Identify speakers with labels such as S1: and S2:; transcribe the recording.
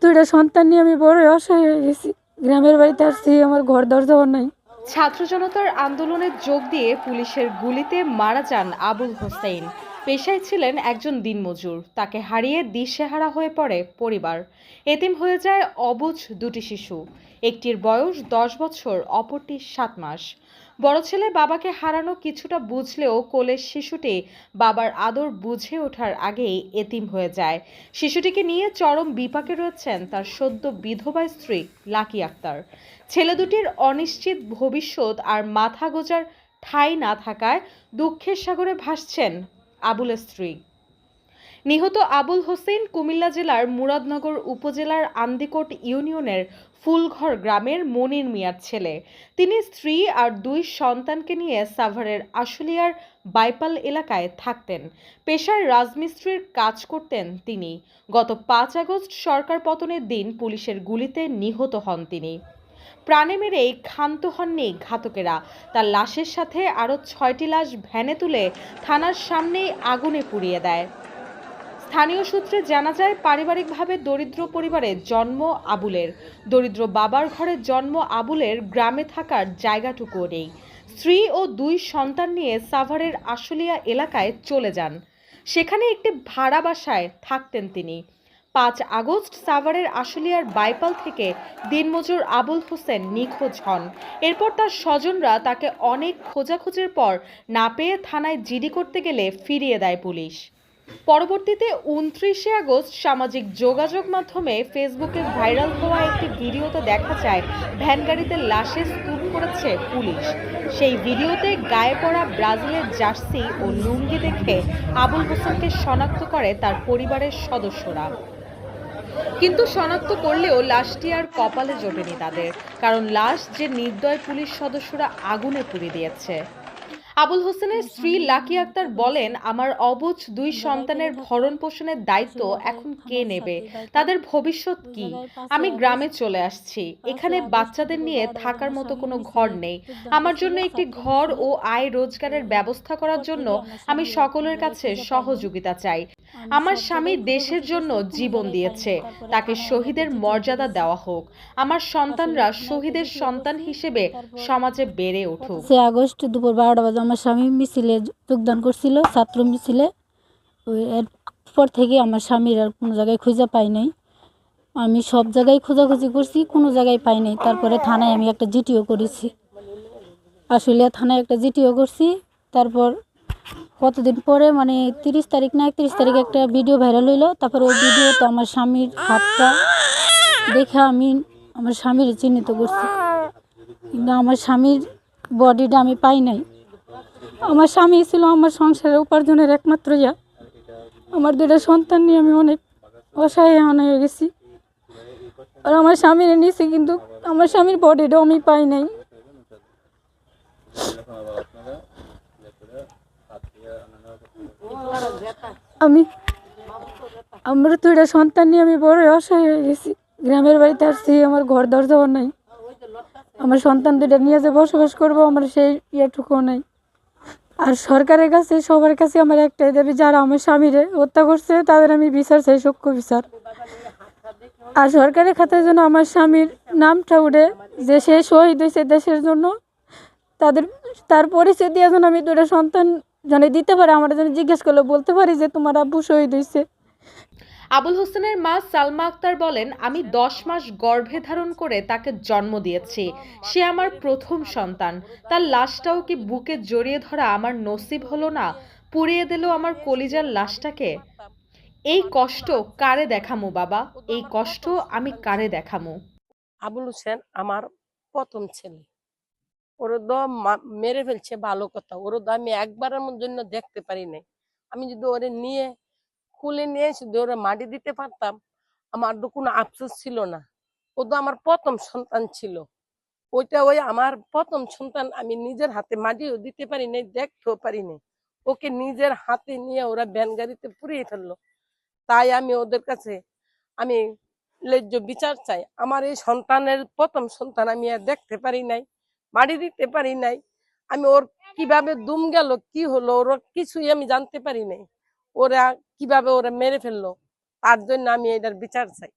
S1: দুইটা সন্তান নিয়ে আমি বড় অসহায় হয়ে গেছি। গ্রামের বাড়িতে আসছি, আমার ঘর দরজাও নাই।
S2: ছাত্র জনতার আন্দোলনে যোগ দিয়ে পুলিশের গুলিতে মারা যান আবুল হোসেন। পেশায় ছিলেন একজন দিনমজুর। তাকে হারিয়ে দিশেহারা হয়ে পড়ে পরিবার। এতিম হয়ে যায় অবুঝ দুটি শিশু। একটির বয়স 10 বছর, অপরটি 7 মাস। বড় ছেলে বাবাকে হারানো কিছুটা বুঝলেও কোলের শিশুটি বাবার আদর বুঝে ওঠার আগেই এতিম হয়ে যায়। শিশুটিকে নিয়ে চরম বিপাকে রয়েছেন তার সদ্য বিধবা স্ত্রী লাকি আক্তার। ছেলে দুটির অনিশ্চিত ভবিষ্যৎ আর মাথা গোঁজার ঠাঁই না থাকায় দুঃখের সাগরে ভাসছেন আবুলের স্ত্রী। নিহত আবুল হোসেন কুমিল্লা জেলার মুরাদনগর উপজেলার আন্দিকোট ইউনিয়নের ফুলঘর গ্রামের মনির মিয়ার ছেলে। তিনি স্ত্রী আর 2 সন্তানকে নিয়ে সাভারের আশুলিয়ার বাইপাল এলাকায় থাকতেন। পেশায় রাজমিস্ত্রির কাজ করতেন তিনি। গত 5 আগস্ট সরকার পতনের দিন পুলিশের গুলিতে নিহত হন তিনি। প্রাণে মেরেই ক্ষান্ত হননি ঘাতকেরা। তার লাশের সাথে আরও 6টি লাশ ভ্যানে তুলে থানার সামনেই আগুনে পুড়িয়ে দেয়। স্থানীয় সূত্রে জানা যায়, পারিবারিকভাবে দরিদ্র পরিবারে জন্ম আবুলের। দরিদ্র বাবার ঘরে জন্ম আবুলের, গ্রামে থাকার জায়গাটুকুও নেই। স্ত্রী ও 2 সন্তান নিয়ে সাভারের আশুলিয়া এলাকায় চলে যান। সেখানে একটি ভাড়া বাসায় থাকতেন তিনি। 5 আগস্ট সাভারের আশুলিয়ার বাইপাল থেকে দিনমজুর আবুল হোসেন নিখোঁজ হন। এরপর তার স্বজনরা তাকে অনেক খোঁজাখুঁজির পর না পেয়ে থানায় জিডি করতে গেলে ফিরিয়ে দেয় পুলিশ। পরবর্তীতে 29 আগস্ট সামাজিক যোগাযোগ মাধ্যমে ফেসবুকে ভাইরাল হওয়া একটি ভিডিওতে দেখা যায় ভ্যানগাড়িতে লাশের স্তূপ করেছে পুলিশ। সেই ভিডিওতে গায়ে পড়া ব্রাজিলের জার্সি ও লুঙ্গি দেখে আবুল হোসেনকে শনাক্ত করে তার পরিবারের সদস্যরা। কিন্তু শনাক্ত করলেও লাশটি আর কপালে জোটেনি তাদের, কারণ লাশ যে নির্দয় পুলিশ সদস্যরা আগুনে পুড়িয়ে দিয়েছে। আবুল হোসেনের স্ত্রী লাকি আক্তার বলেন, আমার অবুঝ 2 সন্তানের ভরণ পোষণের দায়িত্ব এখন কে নেবে? তাদের ভবিষ্যৎ কি? আমি গ্রামে চলে আসছি। এখানে বাচ্চাদের নিয়ে থাকার মতো কোনো ঘর নেই। আমার জন্য একটি ঘর ও আয় রোজগারের ব্যবস্থা করার জন্য আমি সকলের কাছে সহযোগিতা চাই। আমার স্বামী দেশের জন্য জীবন দিয়েছে, তাকে শহীদের মর্যাদা দেওয়া হোক। আমার সন্তানরা শহীদের সন্তান হিসেবে সমাজে বেড়ে উঠুক।
S1: 5 আগস্ট দুপুর 12টা বাজে আমার স্বামী মিছিলে যোগদান করছিল, ছাত্র মিছিলে। এরপর থেকে আমার স্বামীর আর কোনো জায়গায় খুঁজে পাই নাই। আমি সব জায়গায় খোঁজাখুঁজি করছি, কোনো জায়গায় পাই নাই। তারপরে থানায় আমি একটা জিটিও করেছি, আশুলিয়া থানায় একটা জিটিও করছি। তারপর কতদিন পরে, মানে 30 তারিখ না 31 তারিখ একটা ভিডিও ভাইরাল হইলো। তারপর ওই ভিডিওতে আমার স্বামীর হাতটা দেখে আমি আমার স্বামীর চিহ্নিত করছি, কিন্তু আমার স্বামীর বডিটা আমি পাই নাই। আমার স্বামী ছিল আমার সংসারের উপার্জনের একমাত্র ইয়া। আমার 2টা সন্তান নিয়ে আমি অনেক অসহায় হয়ে গেছি। আর আমার স্বামীর নিয়েছি, কিন্তু আমার স্বামীর বডিটাও আমি পাই নাই। আমার 2টা সন্তান নিয়ে আমি বড় অসহায় হয়ে গেছি। গ্রামের বাড়িতে আসছি, আমার ঘর দরজাও নাই। আমার সন্তান 2টা নিয়ে যে বসবাস করবো, আমার সেই ইয়েটুকুও নাই। আর সরকারের কাছে, সবার কাছে আমার একটাই দাবি, যারা আমার স্বামীরে হত্যা করছে তাদের আমি বিচার চাই, সূক্ষ্ম বিচার। আর সরকারের খাতায় যেন আমার স্বামীর নামটা উঠে, যে সে শহীদ হয়েছে দেশের জন্য। তার পরিচয় দিয়ে যেন আমি 2টা সন্তান জানে দিতে পারে, আমার যেন জিজ্ঞেস করলে বলতে পারি যে তোমার আব্বু শহীদ হয়েছে।
S2: আবুল হোসেনের মা সালমা আক্তার বলেন, আমি 10 মাস গর্ভে ধারণ করে তাকে জন্ম দিয়েছি। সে আমার প্রথম সন্তান। তার লাশটাও কি বুকে জড়িয়ে ধরা আমার নসিব হলো না? পুড়িয়ে দিল আমার কলিজার লাশটাকে। এই কষ্ট কারে দেখামু বাবা? এই কষ্ট আমি কারে দেখামু?
S3: আবুল হোসেন আমার প্রথম ছেলে। ওরা তো মেরে ফেলছে ভালো কথা, ওরা তো আমি একবারের জন্য দেখতে পারি নাই। আমি যদি ওরে নিয়ে খুলে নিয়ে শুধু ওরা মাটি দিতে পারতাম, আমার তো কোনো আফসোস ছিল না। ও তো আমার প্রথম সন্তান ছিল। ওই আমার প্রথম সন্তান, আমি নিজের হাতে মাটিও দিতে পারি নাই, দেখতেও পারি নাই। ওকে নিজের হাতে নিয়ে ওরা ভ্যান গাড়িতে পুড়িয়ে ফেললো। তাই আমি ওদের কাছে আমি ন্যায্য বিচার চাই। আমার এই সন্তানের প্রথম সন্তান আমি আর দেখতে পারি নাই, মাটি দিতে পারি নাই। আমি ওর কিভাবে দুম গেল, কি হলো, ওর কিছুই আমি জানতে পারি নাই। ওরা কিভাবে ওরা মেরে ফেললো, তার জন্য আমি এটার বিচার চাই।